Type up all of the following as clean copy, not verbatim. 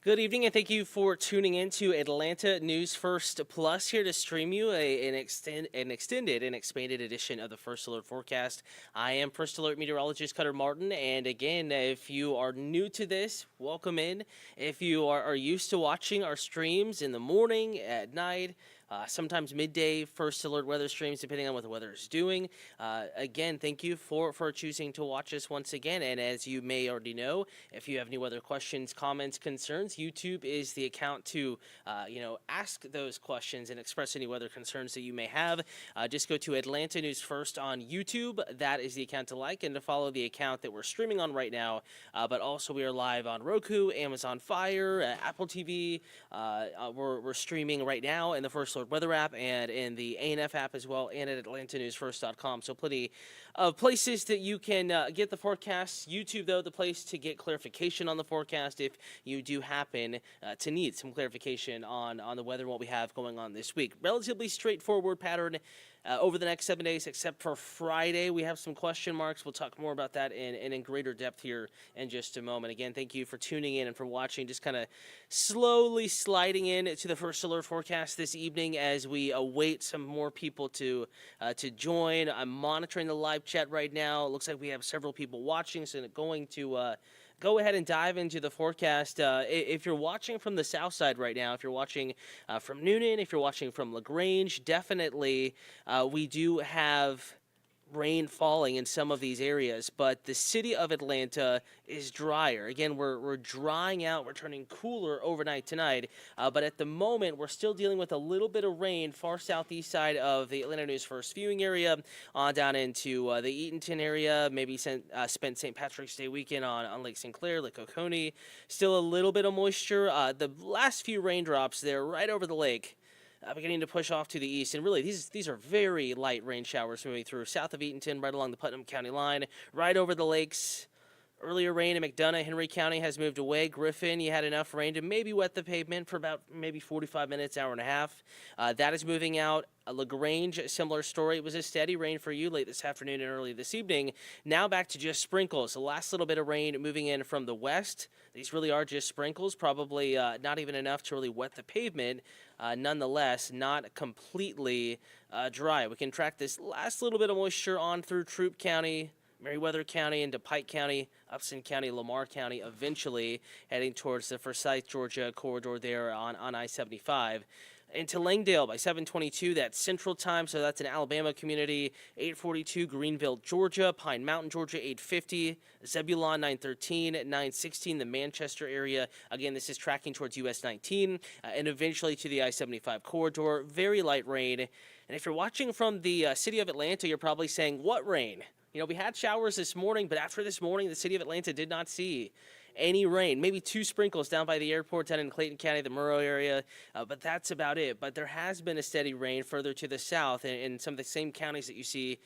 Good evening, and thank you for tuning in to Atlanta News First Plus. Here to stream you an extended and expanded edition of the First Alert Forecast. I am First Alert Meteorologist Cutter Martin, and again, if you are new to this, welcome in. If you are used to watching our streams in the morning, at night, sometimes midday First Alert weather streams, depending on what the weather is doing. Again, thank you for choosing to watch us once again. And as you may already know, if you have any weather questions, comments, concerns, YouTube is the account to ask those questions and express any weather concerns that you may have. Just go to Atlanta News First on YouTube. That is the account to like and to follow the account that we're streaming on right now. But also we are live on Roku, Amazon Fire, Apple TV. We're streaming right now in the First Alert Weather app and in the ANF app as well, and at AtlantaNewsFirst.com. So plenty of places that you can get the forecasts. YouTube, though, the place to get clarification on the forecast if you do happen to need some clarification on the weather and what we have going on this week. Relatively straightforward pattern over the next 7 days, except for Friday. We have some question marks. We'll talk more about that in greater depth here in just a moment. Again, thank you for tuning in and for watching. Just kind of slowly sliding in to the First Alert Forecast this evening as we await some more people to join. I'm monitoring the live chat right now. It looks like we have several people watching, so going to go ahead and dive into the forecast. If you're watching from the south side right now, if you're watching from Noonan, if you're watching from LaGrange, definitely we do have rain falling in some of these areas, but the city of Atlanta is drier. Again, we're drying out, we're turning cooler overnight tonight, but at the moment we're still dealing with a little bit of rain far southeast side of the Atlanta News First viewing area, on down into the Eatonton area, maybe spent St. Patrick's Day weekend on Lake St. Clair, Lake Oconee. Still a little bit of moisture. The last few raindrops there right over the lake, beginning to push off to the east, and really these are very light rain showers moving through south of Eatonton, right along the Putnam County line, right over the lakes. Earlier rain in McDonough, Henry County has moved away. Griffin, you had enough rain to maybe wet the pavement for about maybe 45 minutes, hour and a half. That is moving out. LaGrange, similar story. It was a steady rain for you late this afternoon and early this evening. Now back to just sprinkles. The last little bit of rain moving in from the west. These really are just sprinkles, probably not even enough to really wet the pavement. Nonetheless, not completely dry. We can track this last little bit of moisture on through Troup County, Meriwether County, into Pike County, Upson County, Lamar County, eventually heading towards the Forsyth, Georgia corridor there on I-75. Into Langdale by 7:22, that's Central Time, so that's an Alabama community. 8:42, Greenville, Georgia. Pine Mountain, Georgia, 8:50. Zebulon, 9:13. 9:16, the Manchester area. Again, this is tracking towards US 19, and eventually to the I-75 corridor. Very light rain. And if you're watching from the city of Atlanta, you're probably saying, what rain? You know, we had showers this morning, but after this morning, the city of Atlanta did not see any rain. Maybe two sprinkles down by the airport down in Clayton County, the Murrow area, but that's about it. But there has been a steady rain further to the south in some of the same counties that you see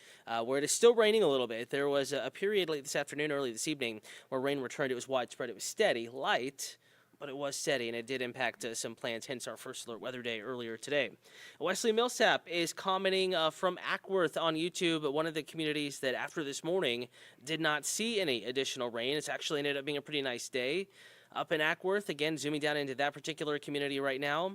where it is still raining a little bit. There was a period late this afternoon, early this evening, where rain returned. It was widespread. It was steady, light, but it was steady, and it did impact some plans, hence our First Alert Weather Day earlier today. Wesley Millsap is commenting from Ackworth on YouTube, one of the communities that after this morning did not see any additional rain. It's actually ended up being a pretty nice day up in Ackworth. Again, zooming down into that particular community right now.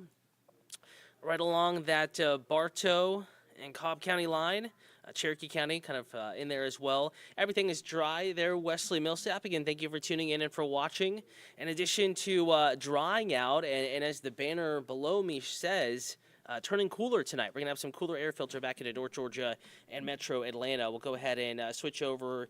Right along that Bartow and Cobb County line. Cherokee County kind of in there as well. Everything is dry there, Wesley Millsap. Again, thank you for tuning in and for watching. In addition to drying out, and as the banner below me says, turning cooler tonight. We're going to have some cooler air filter back into North Georgia and Metro Atlanta. We'll go ahead and switch over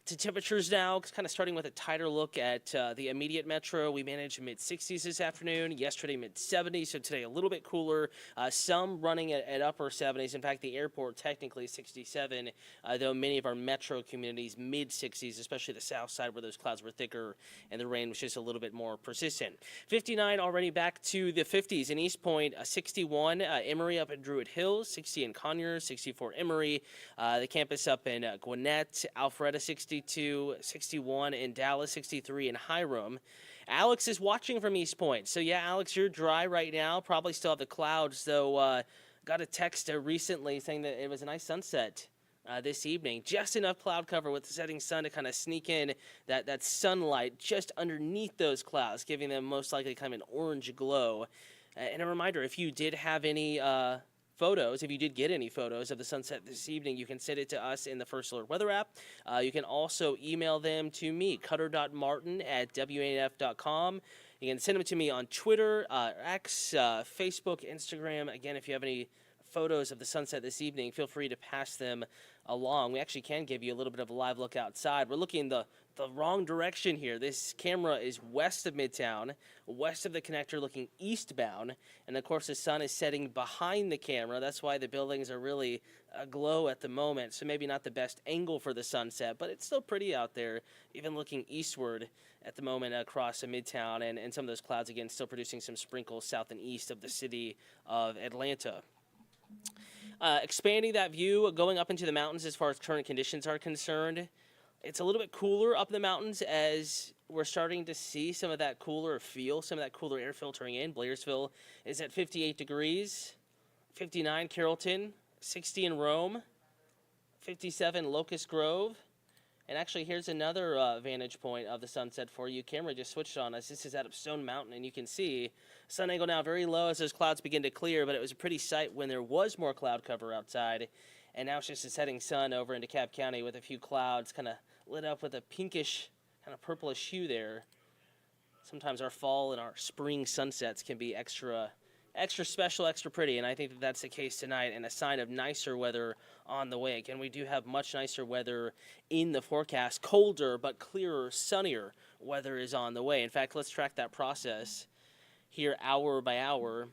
to temperatures now, kind of starting with a tighter look at the immediate metro. We managed mid-60s this afternoon, yesterday mid-70s, so today a little bit cooler, some running at upper 70s. In fact, the airport technically 67, though many of our metro communities mid-60s, especially the south side where those clouds were thicker and the rain was just a little bit more persistent. 59 already back to the 50s in East Point, 61 Emory up in Druid Hills, 60 in Conyers, 64 Emory, the campus up in Gwinnett, Alpharetta 60, 61 in Dallas, 63 in Hiram. Alex is watching from East Point. So, yeah, Alex, you're dry right now. Probably still have the clouds, though. Got a text recently saying that it was a nice sunset this evening. Just enough cloud cover with the setting sun to kind of sneak in that sunlight just underneath those clouds, giving them most likely kind of an orange glow. And a reminder, if you did have any photos, if you did get any photos of the sunset this evening, you can send it to us in the First Alert Weather app. You can also email them to me, cutter.martin@wanf.com. You can send them to me on Twitter, X, Facebook, Instagram. Again, if you have any photos of the sunset this evening, feel free to pass them along. We actually can give you a little bit of a live look outside. We're looking the wrong direction here. This camera is west of Midtown, west of the connector, looking eastbound, and of course the sun is setting behind the camera. That's why the buildings are really aglow at the moment, so maybe not the best angle for the sunset, but it's still pretty out there, even looking eastward at the moment across Midtown, and some of those clouds again still producing some sprinkles south and east of the city of Atlanta. Expanding that view, going up into the mountains as far as current conditions are concerned, it's a little bit cooler up in the mountains as we're starting to see some of that cooler feel, some of that cooler air filtering in. Blairsville is at 58 degrees, 59 Carrollton, 60 in Rome, 57 Locust Grove. And actually, here's another vantage point of the sunset for you. Camera just switched on us. This is out of Stone Mountain, and you can see sun angle now very low as those clouds begin to clear, but it was a pretty sight when there was more cloud cover outside. And now it's just a setting sun over into Cobb County with a few clouds kind of lit up with a pinkish, kind of purplish hue there. Sometimes our fall and our spring sunsets can be extra special, extra pretty, and I think that that's the case tonight, and a sign of nicer weather on the way. Again, we do have much nicer weather in the forecast. Colder but clearer, sunnier weather is on the way. In fact, let's track that process here hour by hour.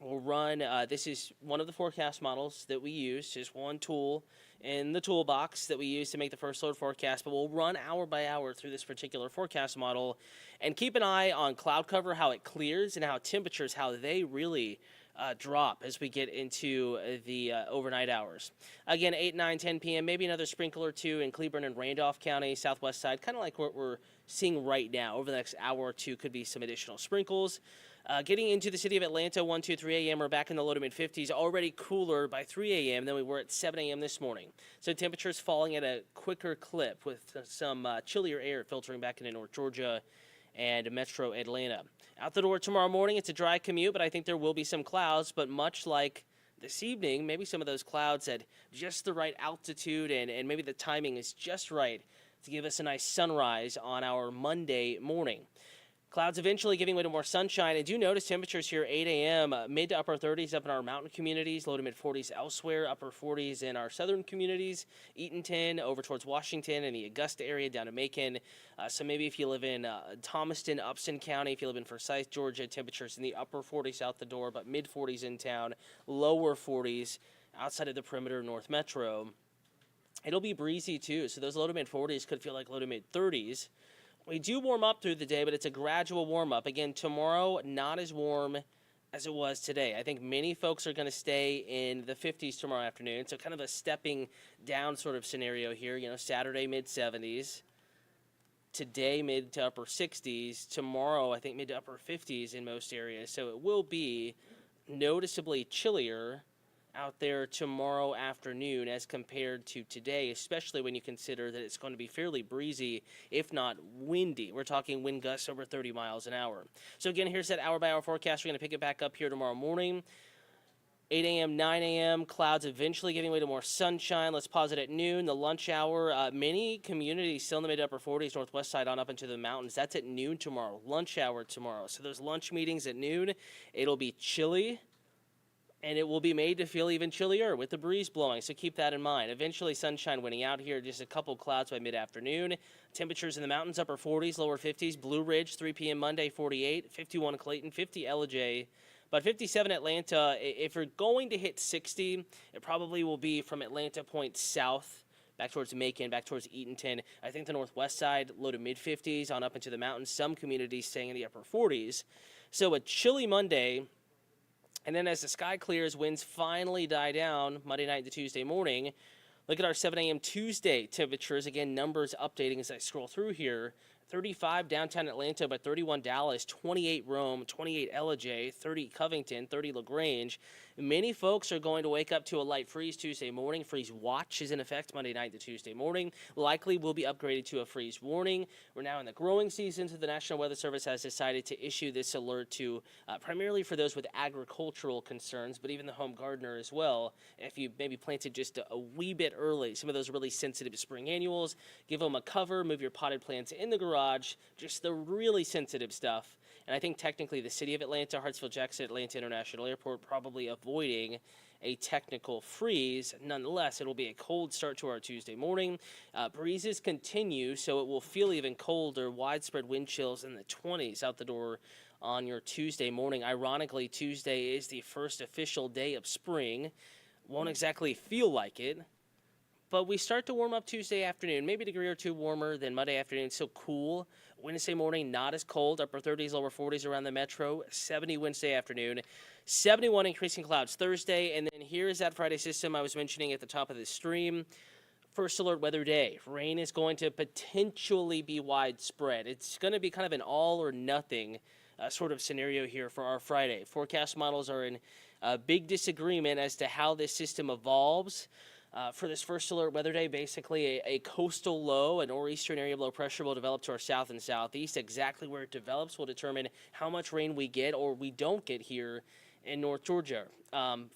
We'll run, this is one of the forecast models that we use, just one tool in the toolbox that we use to make the first load forecast, but we'll run hour by hour through this particular forecast model and keep an eye on cloud cover, how it clears, and how temperatures, how they really drop as we get into the overnight hours. Again, 8, 9, 10 p.m., maybe another sprinkle or two in Cleburne and Randolph County, southwest side, kind of like what we're seeing right now. Over the next hour or two could be some additional sprinkles. Getting into the city of Atlanta, 1, 2, 3 a.m., we're back in the low to mid-50s, already cooler by 3 a.m. than we were at 7 a.m. this morning. So temperatures falling at a quicker clip with some chillier air filtering back into North Georgia and metro Atlanta. Out the door tomorrow morning, it's a dry commute, but I think there will be some clouds, but much like this evening, maybe some of those clouds at just the right altitude and maybe the timing is just right to give us a nice sunrise on our Monday morning. Clouds eventually giving way to more sunshine, and do notice temperatures here 8 a.m., mid to upper 30s up in our mountain communities, low to mid 40s elsewhere, upper 40s in our southern communities, Eatonton, over towards Washington and the Augusta area down to Macon. So maybe if you live in Thomaston, Upson County, if you live in Forsyth, Georgia, temperatures in the upper 40s out the door, but mid 40s in town, lower 40s outside of the perimeter North Metro. It'll be breezy too, so those low to mid 40s could feel like low to mid 30s. We do warm up through the day, but it's a gradual warm up. Again, tomorrow, not as warm as it was today. I think many folks are going to stay in the 50s tomorrow afternoon, so kind of a stepping down sort of scenario here. You know, Saturday, mid-70s. Today, mid to upper 60s. Tomorrow, I think mid to upper 50s in most areas. So it will be noticeably chillier out there tomorrow afternoon as compared to today, especially when you consider that it's going to be fairly breezy, if not windy. We're talking wind gusts over 30 miles an hour. So again, here's that hour-by-hour forecast. We're going to pick it back up here tomorrow morning. 8 a.m., 9 a.m., clouds eventually giving way to more sunshine. Let's pause it at noon. The lunch hour, many communities still in the mid-upper 40s, northwest side on up into the mountains. That's at noon tomorrow, lunch hour tomorrow. So those lunch meetings at noon, it'll be chilly, and it will be made to feel even chillier with the breeze blowing, so keep that in mind. Eventually, sunshine winning out here, just a couple clouds by mid-afternoon. Temperatures in the mountains, upper 40s, lower 50s. Blue Ridge, 3 p.m. Monday, 48. 51 Clayton, 50 Ellijay. But 57 Atlanta, if you're going to hit 60, it probably will be from Atlanta Point south, back towards Macon, back towards Eatonton. I think the northwest side, low to mid-50s, on up into the mountains. Some communities staying in the upper 40s. So a chilly Monday. And then as the sky clears, winds finally die down Monday night to Tuesday morning. Look at our 7 a.m. Tuesday temperatures. Again, numbers updating as I scroll through here. 35 downtown Atlanta, but 31 Dallas, 28 Rome, 28 LJ, 30 Covington, 30 LaGrange. Many folks are going to wake up to a light freeze Tuesday morning. Freeze watch is in effect Monday night to Tuesday morning. Likely will be upgraded to a freeze warning. We're now in the growing season, so the National Weather Service has decided to issue this alert to primarily for those with agricultural concerns, but even the home gardener as well. If you maybe planted just a wee bit early, some of those really sensitive spring annuals, give them a cover, move your potted plants in the garage, just the really sensitive stuff. And I think technically the city of Atlanta, Hartsfield-Jackson, Atlanta International Airport probably avoiding a technical freeze. Nonetheless, it will be a cold start to our Tuesday morning. Breezes continue, so it will feel even colder. Widespread wind chills in the 20s out the door on your Tuesday morning. Ironically, Tuesday is the first official day of spring. Won't exactly feel like it, but we start to warm up Tuesday afternoon, maybe a degree or two warmer than Monday afternoon. Still cool. Wednesday morning, not as cold. Upper 30s, lower 40s around the metro. 70 Wednesday afternoon. 71 increasing clouds Thursday. And then here's that Friday system I was mentioning at the top of the stream. First alert weather day. Rain is going to potentially be widespread. It's going to be kind of an all or nothing sort of scenario here for our Friday. Forecast models are in big disagreement as to how this system evolves. For this first alert weather day, basically a coastal low, an nor'eastern area of low pressure will develop to our south and southeast. Exactly where it develops will determine how much rain we get or we don't get here in North Georgia.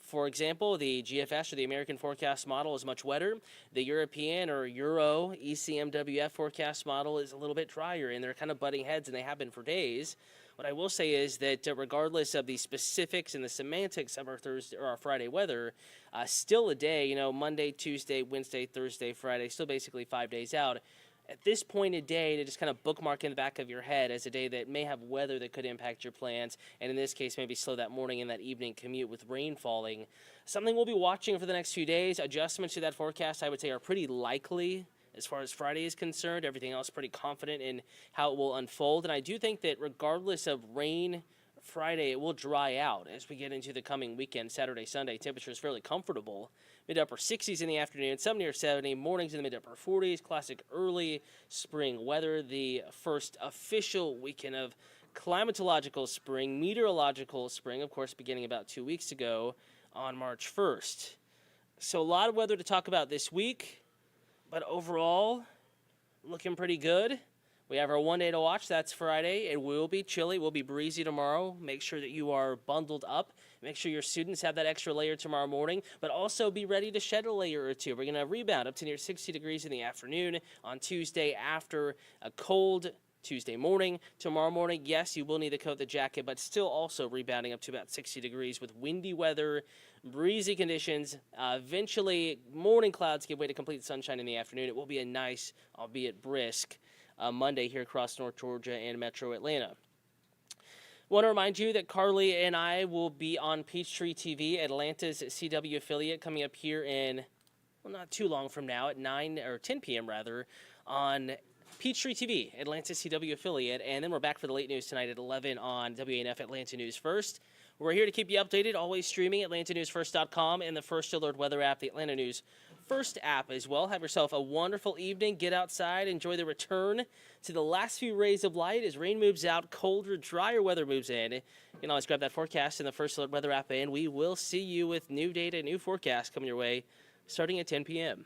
For example, the GFS, or the American Forecast Model, is much wetter. The European or Euro ECMWF forecast model is a little bit drier, and they're kind of butting heads, and they have been for days. What I will say is that regardless of the specifics and the semantics of our Thursday or our Friday weather, still a day, Monday, Tuesday, Wednesday, Thursday, Friday, still basically 5 days out. At this point a day to just kind of bookmark in the back of your head as a day that may have weather that could impact your plans, and in this case maybe slow that morning and that evening commute with rain falling. Something we'll be watching for the next few days. Adjustments to that forecast, I would say, are pretty likely. As far as Friday is concerned, everything else pretty confident in how it will unfold. And I do think that regardless of rain Friday, it will dry out as we get into the coming weekend. Saturday, Sunday, temperatures fairly comfortable. Mid-upper 60s in the afternoon, some near 70. Mornings in the mid-upper 40s. Classic early spring weather. The first official weekend of climatological spring, meteorological spring, of course, beginning about 2 weeks ago on March 1st. So a lot of weather to talk about this week. But overall, looking pretty good. We have our 1 day to watch. That's Friday. It will be chilly. It will be breezy tomorrow. Make sure that you are bundled up. Make sure your students have that extra layer tomorrow morning, but also be ready to shed a layer or two. We're going to rebound up to near 60 degrees in the afternoon on Tuesday after a cold Tuesday morning. Tomorrow morning, yes, you will need the coat, the jacket, but still also rebounding up to about 60 degrees with windy weather, breezy conditions. Eventually, morning clouds give way to complete sunshine in the afternoon. It will be a nice, albeit brisk, Monday here across North Georgia and Metro Atlanta. Want to remind you that Carly and I will be on Peachtree TV, Atlanta's CW affiliate, coming up here in, well, not too long from now, at 9 or 10 p.m. rather, on Peachtree TV, Atlanta CW affiliate, and then we're back for the late news tonight at 11 on WANF Atlanta News First. We're here to keep you updated, always streaming AtlantaNewsFirst.com and the First Alert Weather app, the Atlanta News First app as well. Have yourself a wonderful evening. Get outside, enjoy the return to the last few rays of light as rain moves out, colder, drier weather moves in. You can always grab that forecast in the First Alert Weather app, and we will see you with new data, new forecast coming your way starting at 10 p.m.